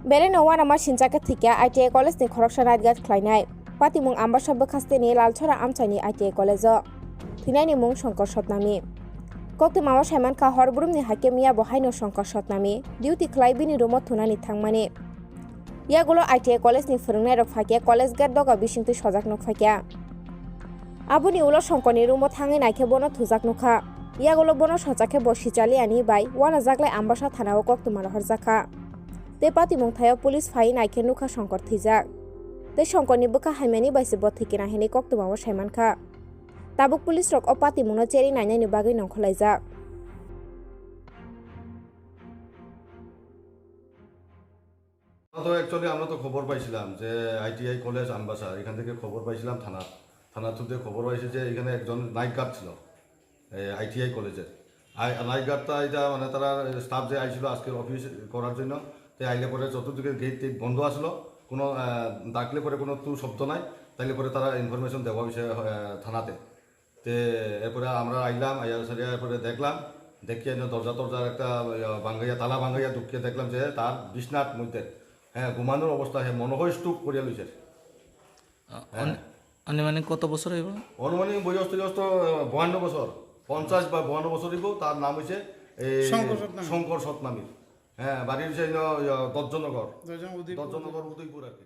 Bere no one আমার সিনচাকে থিকা আইটিআই কলেজ ni খরকসা রাতগাত খ্লাইনাই পাতিমুং আম্বাসা বখাস্তে ni লালছরা আমচানি আইটিআই কলেজ থিনাইনি মুং শঙ্কর সতনামি কক্তি মামা সাইমান কা হরবুরুম ni হাকে মিয়া বহাইনো শঙ্কর সতনামি ডিউটি খ্লাইবিনি রুমত থুনানি থাংমানি ইয়াগুলো আইটিআই কলেজ ni ফরংনাই রক ফাকে কলেজ গেট দগা বিশিংতি সজাক নক ফাকে আবুনি উলো শঙ্করনি রুমত থাঙে নাইকে বনো থুজাক নখা ইয়াগুলো বনো সজাকে বসিচালিয়ানি বাই ওয়ানা জাগলাই আম্বাসা থানাও কক্তি মারহর জাখা te patimung thayo police phai naikhe nukha Shankar thijak te শঙ্করনি bukha haimani baise bo thikina heni koktuma saiman kha tabuk police rok o patimungno cheri nainai ni bagai nongkholaijak তো অ্যাকচুয়ালি আমরা তো খবর পাইছিলাম যে আইটিআই কলেজ আম্বাসা এখান থেকে খবর পাইছিলাম থানা থ্রুতে খবর পাইছে যে এখানে একজন নাইট গার্ড ছিল আইটিআই কলেজের নাইট গার্ডটা এটা মানে তারা স্টাফ যে আইছিল আজকের অফিস করার জন্য তো আইলে পরে চতুর্দিকে গেট বন্ধ আসলো কোনো ডাকলে পরে কোনো তু শব্দ নাই তাইলে পরে তারা ইনফরমেশন দেওয়া হয়েছে থানাতে তে এরপরে আমরা আইলাম এরপরে দেখলাম দেখিয়ে দরজার একটা বাঙ্গাইয়া তালা বাঙ্গাইয়া ঢুকিয়ে দেখলাম যে তার বিছনার মধ্যে ঘুমানোর অবস্থা মনোহয় স্ট্রোক করিয়া লইছে আনুমানিক কত বছর হইব অনুমানিক বয়স তো 52 বছর 50 বা 52 বছর হইব তার নাম হইছে শঙ্কর সতনামী বাড়ির হচ্ছে দর্জনগর উদয়পুর আর কি